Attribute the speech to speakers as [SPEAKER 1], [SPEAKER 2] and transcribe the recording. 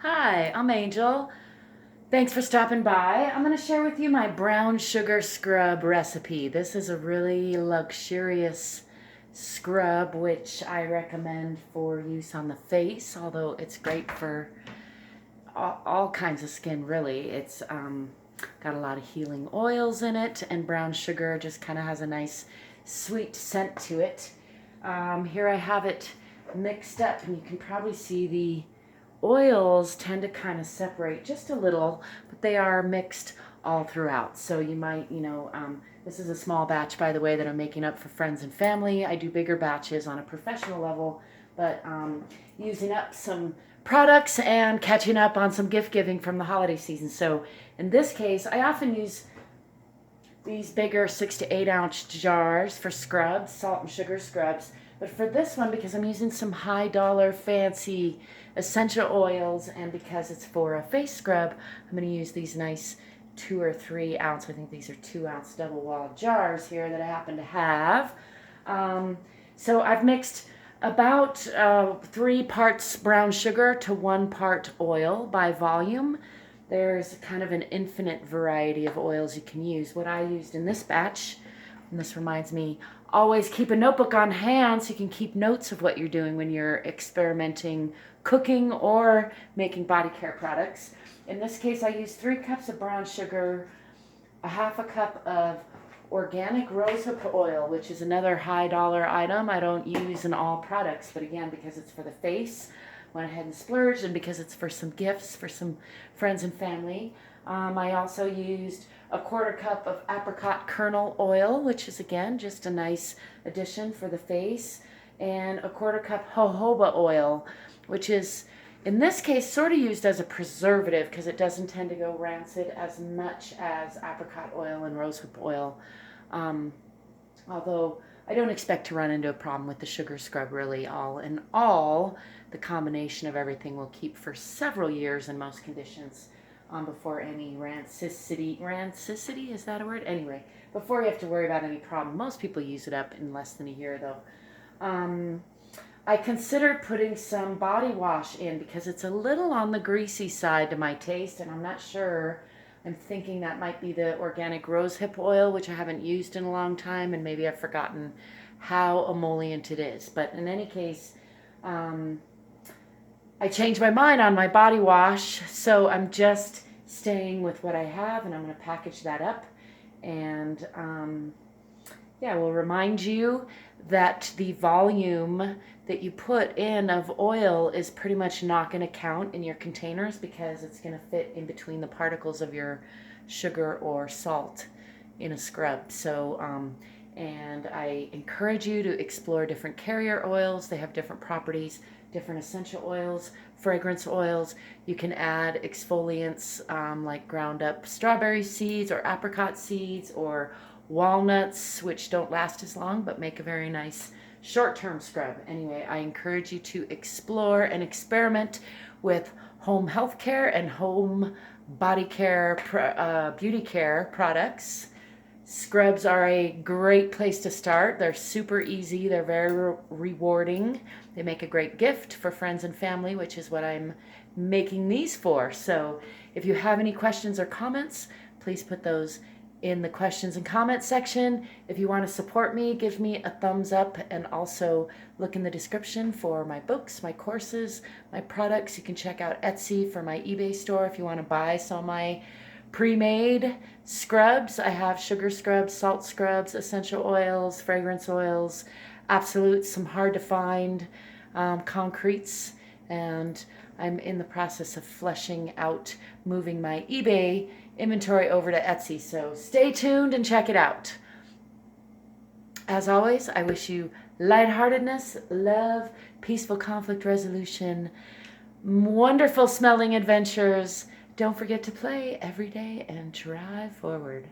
[SPEAKER 1] Hi, I'm Angel. Thanks for stopping by. I'm going to share with you my brown sugar scrub recipe. This is a really luxurious scrub which I recommend for use on the face, although it's great for all kinds of skin really. It's got a lot of healing oils in it, and brown sugar just kind of has a nice sweet scent to it. Here I have it mixed up, and you can probably see the oils tend to kind of separate just a little, but they are mixed all throughout. So you might, this is a small batch, by the way, that I'm making up for friends and family. I do bigger batches on a professional level, but using up some products and catching up on some gift giving from the holiday season. So in this case, I often use these bigger 6 to 8 ounce jars for scrubs, salt and sugar scrubs. But for this one, because I'm using some high dollar fancy essential oils, and because it's for a face scrub, I'm going to use these nice 2 or 3 ounce, I think these are 2 ounce double walled jars here that I happen to have. So I've mixed about 3 parts brown sugar to 1 part oil by volume. There's kind of an infinite variety of oils you can use. What I used in this batch, and this reminds me, always keep a notebook on hand so you can keep notes of what you're doing when you're experimenting, cooking, or making body care products. In this case, I used 3 cups of brown sugar, a half a cup of organic rosehip oil, which is another high dollar item I don't use in all products, but again, because it's for the face, went ahead and splurged, and because it's for some gifts for some friends and family. I also used a 1/4 cup of apricot kernel oil, which is again just a nice addition for the face, and a 1/4 cup jojoba oil, which is in this case sort of used as a preservative because it doesn't tend to go rancid as much as apricot oil and rosehip oil. Although I don't expect to run into a problem with the sugar scrub really. All in all, the combination of everything will keep for several years in most conditions, before any rancicity, is that a word? Anyway, before you have to worry about any problem. Most people use it up in less than a year though. I considered putting some body wash in because it's a little on the greasy side to my taste, and I'm not sure. I'm thinking that might be the organic rosehip oil, which I haven't used in a long time, and maybe I've forgotten how emollient it is. But in any case, I changed my mind on my body wash, so I'm just staying with what I have, and I'm going to package that up. And yeah, we'll remind you that the volume that you put in of oil is pretty much not going to count in your containers because it's going to fit in between the particles of your sugar or salt in a scrub. So, and I encourage you to explore different carrier oils. They have different properties, different essential oils, fragrance oils. You can add exfoliants like ground up strawberry seeds or apricot seeds or walnuts, which don't last as long but make a very nice short-term scrub. Anyway, I encourage you to explore and experiment with home health care and home body care, beauty care products. Scrubs are a great place to start. They're super easy. They're very rewarding. They make a great gift for friends and family, which is what I'm making these for. So if you have any questions or comments, please put those in the questions and comments section. If you want to support me, give me a thumbs up, and also look in the description for my books, my courses, my products. You can check out Etsy for my eBay store if you want to buy some of my pre-made scrubs. I have sugar scrubs, salt scrubs, essential oils, fragrance oils, absolutes, some hard to find concretes, and I'm in the process of fleshing out moving my eBay inventory over to Etsy, so stay tuned and check it out. As always, I wish you lightheartedness, love, peaceful conflict resolution, wonderful smelling adventures. Don't forget to play every day and drive forward.